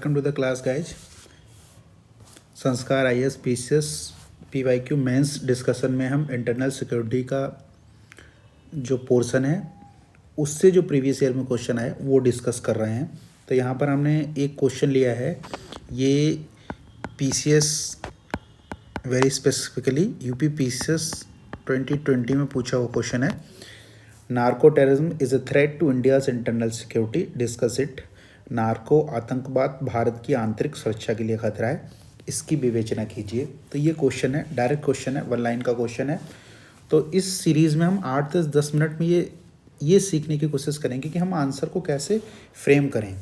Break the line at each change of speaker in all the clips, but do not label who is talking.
Welcome to the class guys. Sanskar IAS PCS PYQ mains discussion में हम internal security का जो पोर्शन है उससे जो प्रीवियस ईयर में क्वेश्चन आए वो डिस्कस कर रहे हैं। तो यहाँ पर हमने एक क्वेश्चन लिया है, ये PCS very specifically UP PCS 2020 में पूछा हुआ क्वेश्चन है। Narco terrorism is a threat to India's internal security, discuss it. Narco आतंकवाद भारत की आंतरिक सुरक्षा के लिए खतरा है, इसकी विवेचना कीजिए। तो ये क्वेश्चन है, डायरेक्ट क्वेश्चन है, 1 लाइन का क्वेश्चन है। तो इस सीरीज़ में हम 8 से 10 मिनट में ये सीखने की कोशिश करेंगे कि हम आंसर को कैसे फ्रेम करें।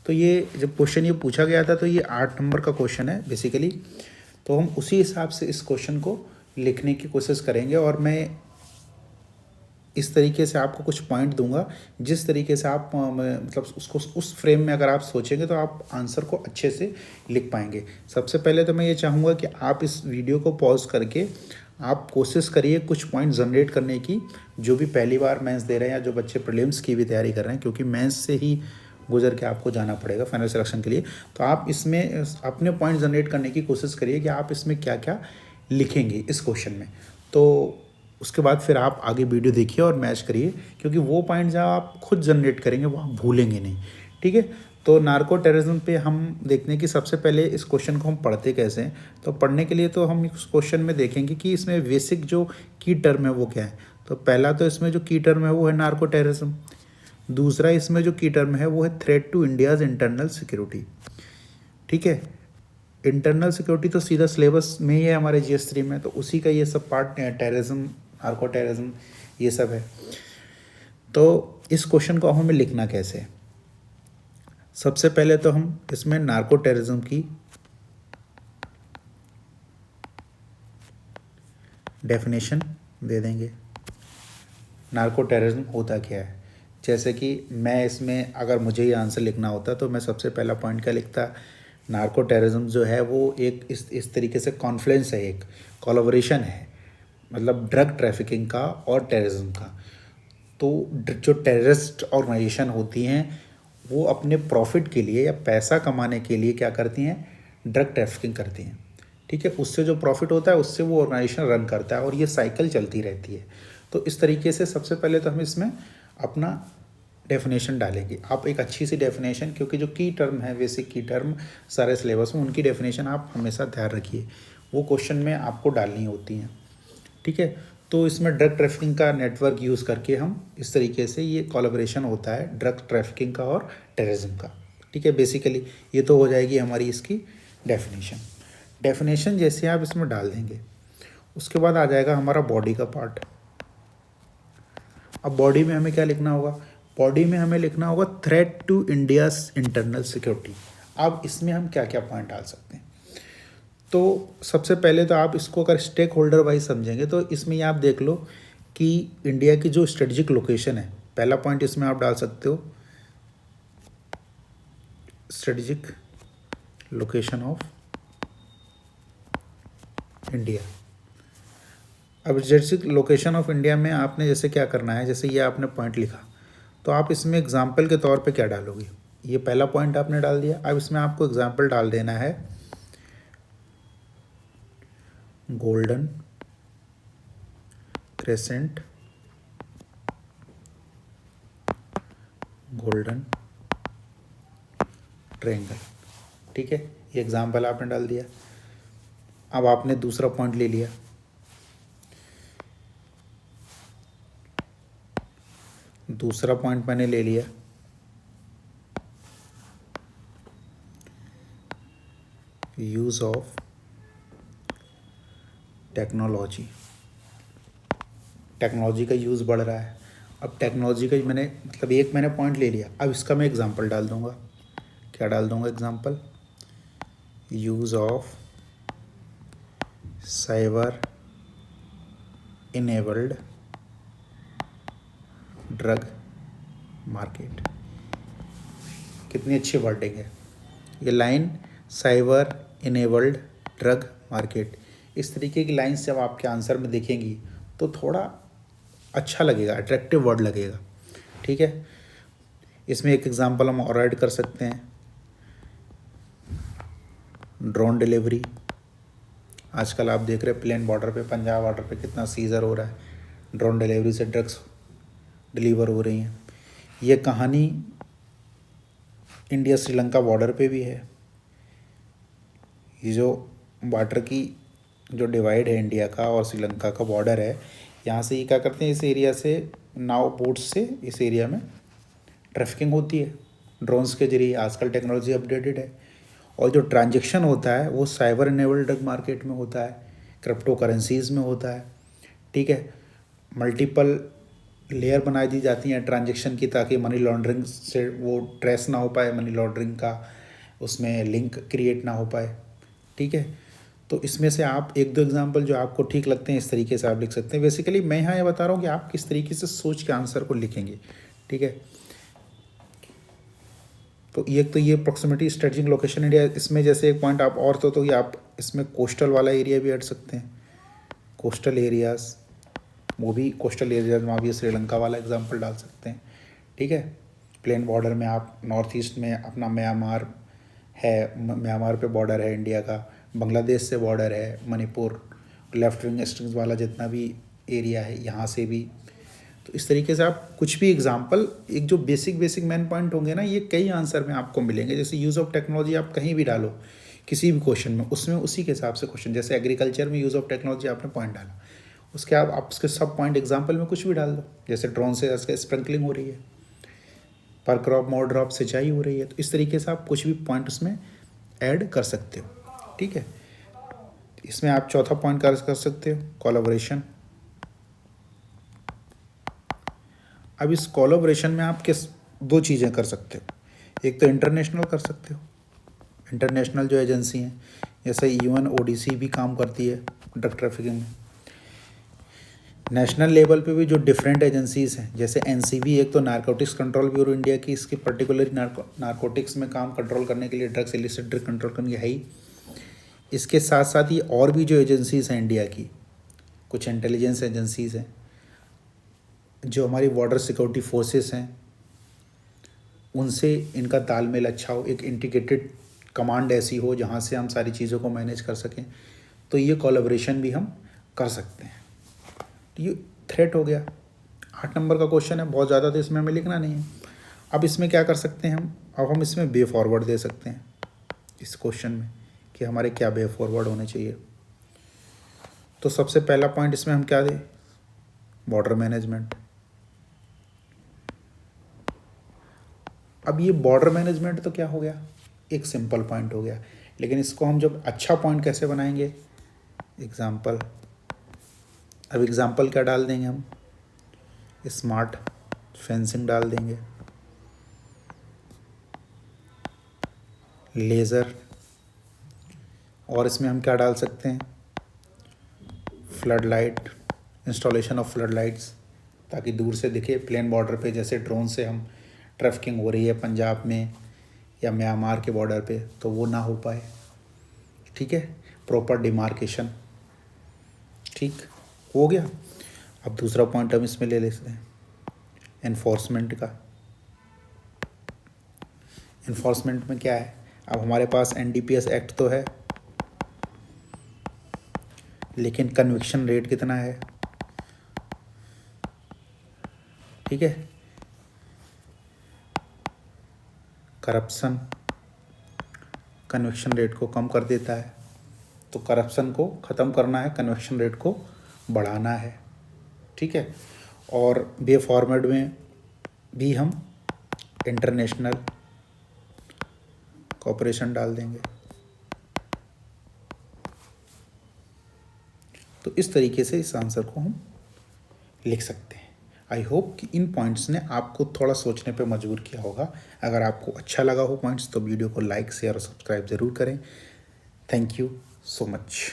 तो ये जब क्वेश्चन ये पूछा गया था तो ये 8 नंबर का क्वेश्चन है बेसिकली। तो हम उसी हिसाब से इस क्वेश्चन को लिखने की कोशिश करेंगे और मैं इस तरीके से आपको कुछ पॉइंट दूंगा जिस तरीके से आप मतलब उसको उस फ्रेम में अगर आप सोचेंगे तो आप आंसर को अच्छे से लिख पाएंगे। सबसे पहले तो मैं ये चाहूँगा कि आप इस वीडियो को पॉज करके आप कोशिश करिए कुछ पॉइंट जनरेट करने की, जो भी पहली बार मेंस दे रहे हैं या जो बच्चे प्रीलिम्स की भी तैयारी कर रहे हैं, क्योंकि मेंस से ही गुजर के आपको जाना पड़ेगा फाइनल सिलेक्शन के लिए। तो आप इसमें अपने पॉइंट जनरेट करने की कोशिश करिए कि आप इसमें क्या क्या लिखेंगे इस क्वेश्चन में। तो उसके बाद फिर आप आगे वीडियो देखिए और मैच करिए, क्योंकि वो पॉइंट जहाँ आप खुद जनरेट करेंगे वो आप भूलेंगे नहीं। ठीक है, तो नार्को टेररिज्म पे हम देखने की सबसे पहले इस क्वेश्चन को हम पढ़ते कैसे हैं। तो पढ़ने के लिए तो हम इस क्वेश्चन में देखेंगे कि इसमें बेसिक जो की टर्म है वो क्या है। तो पहला तो इसमें जो की टर्म है वो है नार्को टेररिज्म। दूसरा इसमें जो की टर्म है वो है threat to India's internal security. ठीक है, इंटरनल सिक्योरिटी तो सीधा सिलेबस में ही है हमारे GS3 में, तो उसी का ये सब पार्ट टेररिज्म, नार्को टेररिज्म ये सब है। तो इस क्वेश्चन को हमें लिखना कैसे है, सबसे पहले तो हम इसमें नार्को टेररिज्म की डेफिनेशन दे देंगे। नार्को टेररिज्म होता क्या है, जैसे कि मैं इसमें अगर मुझे ये आंसर लिखना होता तो मैं सबसे पहला पॉइंट क्या लिखता, नार्को टेररिज्म जो है वो एक इस तरीके से कॉन्फ्लुएंस है, एक कोलैबोरेशन है, मतलब ड्रग ट्रैफिकिंग का और टेररिज्म का। तो जो टेररिस्ट ऑर्गेनाइजेशन होती हैं वो अपने प्रॉफिट के लिए या पैसा कमाने के लिए क्या करती हैं, ड्रग ट्रैफिकिंग करती हैं। ठीक है, उससे जो प्रॉफिट होता है उससे वो ऑर्गेनाइजेशन रन करता है और ये साइकिल चलती रहती है। तो इस तरीके से सबसे पहले तो हम इसमें अपना डेफिनेशन डालेंगे। आप एक अच्छी सी डेफिनेशन, क्योंकि जो की टर्म है, बेसिक की टर्म सारे सिलेबस में, उनकी डेफिनेशन आप हमेशा ध्यान रखिए, वो क्वेश्चन में आपको डालनी होती हैं। ठीक है, तो इसमें ड्रग ट्रैफिकिंग का नेटवर्क यूज़ करके हम इस तरीके से ये कोलैबोरेशन होता है ड्रग ट्रैफिकिंग का और टेररिज्म का। ठीक है, बेसिकली ये तो हो जाएगी हमारी इसकी डेफिनेशन जैसे आप इसमें डाल देंगे। उसके बाद आ जाएगा हमारा बॉडी का पार्ट। अब बॉडी में हमें क्या लिखना होगा, बॉडी में हमें लिखना होगा threat to India's internal security. अब इसमें हम क्या क्या पॉइंट डाल सकते हैं। तो सबसे पहले तो आप इसको अगर स्टेक होल्डर वाइज समझेंगे तो इसमें आप देख लो कि इंडिया की जो स्ट्रेटजिक लोकेशन है, पहला पॉइंट इसमें आप डाल सकते हो स्ट्रेटजिक लोकेशन ऑफ इंडिया। अब स्ट्रेटजिक लोकेशन ऑफ इंडिया में आपने जैसे क्या करना है, जैसे ये आपने पॉइंट लिखा तो आप इसमें एग्जाम्पल के तौर पे क्या डालोगे, ये पहला पॉइंट आपने डाल दिया। अब इसमें आपको एग्जाम्पल डाल देना है गोल्डन क्रेसेंट, गोल्डन ट्रायंगल। ठीक है, ये एग्जाम्पल आपने डाल दिया। अब आपने दूसरा पॉइंट ले लिया, दूसरा पॉइंट मैंने ले लिया यूज़ ऑफ टेक्नोलॉजी। टेक्नोलॉजी का यूज़ बढ़ रहा है। अब टेक्नोलॉजी का मैंने मतलब एक मैंने पॉइंट ले लिया, अब इसका मैं एग्जांपल डाल दूंगा। क्या डाल दूंगा example, use of cyber enabled drug market. कितनी अच्छी वर्डिंग है ये line, cyber enabled drug market. इस तरीके की लाइन्स जब आपके आंसर में दिखेंगी तो थोड़ा अच्छा लगेगा, अट्रैक्टिव वर्ड लगेगा। ठीक है, इसमें एक एग्जांपल हम और ऐड कर सकते हैं, ड्रोन डिलीवरी, आजकल आप देख रहे हैं प्लेन बॉर्डर पे, पंजाब बॉर्डर पे कितना सीजर हो रहा है, ड्रोन डिलीवरी से ड्रग्स डिलीवर हो रही हैं। ये कहानी इंडिया श्रीलंका बॉर्डर पे भी है। ये जो वाटर की जो डिवाइड है इंडिया का और श्रीलंका का बॉर्डर है, यहाँ से ये क्या करते हैं, इस एरिया से नाव बोट्स से इस एरिया में ट्रैफिकिंग होती है ड्रोन्स के जरिए। आजकल टेक्नोलॉजी अपडेटेड है और जो ट्रांजैक्शन होता है वो साइबर इनेबल्ड ड्रग मार्केट में होता है, क्रिप्टो करेंसीज में होता है। ठीक है, मल्टीपल लेयर बनाई दी जाती हैं ट्रांजैक्शन की, ताकि मनी लॉन्ड्रिंग से वो ट्रेस ना हो पाए, मनी लॉन्ड्रिंग का उसमें लिंक क्रिएट ना हो पाए। ठीक है, तो इसमें से आप एक दो एग्जांपल जो आपको ठीक लगते हैं इस तरीके से आप लिख सकते हैं। बेसिकली मैं यहाँ ये बता रहा हूँ कि आप किस तरीके से सोच के आंसर को लिखेंगे। ठीक है, तो ये प्रॉक्सिमिटी स्ट्रेटजिक लोकेशन एरिया, इसमें जैसे एक पॉइंट आप और तो ये आप इसमें कोस्टल वाला एरिया भी ऐड सकते हैं। कोस्टल एरियाज़, वो भी कोस्टल एरियाज में आप ये श्रीलंका वाला एग्जांपल डाल सकते हैं। ठीक है, प्लेन बॉर्डर में आप नॉर्थ ईस्ट में अपना म्यांमार है, म्यांमार पे बॉर्डर है इंडिया का, बांग्लादेश से बॉर्डर है, मणिपुर, लेफ्ट विंग स्ट्रिंग्स वाला जितना भी एरिया है यहाँ से भी। तो इस तरीके से आप कुछ भी एग्जांपल, एक जो बेसिक मेन पॉइंट होंगे ना, ये कई आंसर में आपको मिलेंगे। जैसे यूज़ ऑफ टेक्नोलॉजी आप कहीं भी डालो किसी भी क्वेश्चन में, उसमें उसी के हिसाब से क्वेश्चन, जैसे एग्रीकल्चर में यूज़ ऑफ टेक्नोलॉजी आपने पॉइंट डाला, उसके आप उसके सब पॉइंट एग्जाम्पल में कुछ भी डाल दो। जैसे ड्रोन से इसके स्प्रिंकलिंग हो रही है, पर क्रॉप मोर ड्रॉप सिंचाई हो रही है, तो इस तरीके से आप कुछ भी पॉइंट उसमें ऐड कर सकते हो। ठीक है, इसमें आप चौथा पॉइंट कर सकते हो कोलैबोरेशन। अब इस कोलैबोरेशन में आप किस दो चीज़ें कर सकते हो, एक तो इंटरनेशनल कर सकते हो, इंटरनेशनल जो एजेंसी हैं जैसे यूएन ओडीसी भी काम करती है ड्रग ट्रैफिकिंग में। नेशनल लेवल पे भी जो डिफरेंट एजेंसीज़ हैं, जैसे एनसीबी, एक तो नारकोटिक्स कंट्रोल ब्यूरो इंडिया की, इसकी पर्टिकुलरली नारकोटिक्स में काम कंट्रोल करने के लिए, ड्रग्स इलिसिट ड्रग कंट्रोल करने की है ही। इसके साथ साथ ये और भी जो एजेंसीज़ हैं इंडिया की, कुछ इंटेलिजेंस एजेंसीज़ हैं, जो हमारी बॉर्डर सिक्योरिटी फोर्सेस हैं, उनसे इनका तालमेल अच्छा हो, एक इंटीग्रेटेड कमांड ऐसी हो जहाँ से हम सारी चीज़ों को मैनेज कर सकें, तो ये कोलैबोरेशन भी हम कर सकते हैं। ये थ्रेट हो गया। 8 नंबर का क्वेश्चन है, बहुत ज़्यादा तो इसमें हमें लिखना नहीं है। अब इसमें क्या कर सकते हैं हम, अब हम इसमें वे फॉरवर्ड दे सकते हैं इस क्वेश्चन में कि हमारे क्या वे फॉरवर्ड होने चाहिए। तो सबसे पहला पॉइंट इसमें हम क्या दें, बॉर्डर मैनेजमेंट। अब ये बॉर्डर मैनेजमेंट तो क्या हो गया, एक सिंपल पॉइंट हो गया, लेकिन इसको हम जब अच्छा पॉइंट कैसे बनाएंगे, एग्जाम्पल। अब एग्जाम्पल क्या डाल देंगे हम, स्मार्ट फेंसिंग डाल देंगे, लेज़र, और इसमें हम क्या डाल सकते हैं, flood light, installation of flood lights, ताकि दूर से दिखे प्लेन बॉर्डर पे, जैसे ड्रोन से हम ट्रैफिकिंग हो रही है पंजाब में या म्यांमार के बॉर्डर पे, तो वो ना हो पाए। ठीक है, प्रॉपर डिमार्केशन। ठीक हो गया। अब दूसरा पॉइंट हम इसमें ले लेते हैं एनफोर्समेंट का। इन्फोर्समेंट में क्या है, अब हमारे पास एनडीपीएस एक्ट तो है, लेकिन कन्विक्शन रेट कितना है। ठीक है, करप्शन कन्विक्शन रेट को कम कर देता है, तो करप्शन को ख़त्म करना है, कन्विक्शन रेट को बढ़ाना है। ठीक है, और वे फॉर्मेट में भी हम इंटरनेशनल कोऑपरेशन डाल देंगे। तो इस तरीके से इस आंसर को हम लिख सकते हैं। आई होप कि इन पॉइंट्स ने आपको थोड़ा सोचने पे मजबूर किया होगा। अगर आपको अच्छा लगा हो पॉइंट्स, तो वीडियो को लाइक, शेयर और सब्सक्राइब ज़रूर करें। Thank you so much.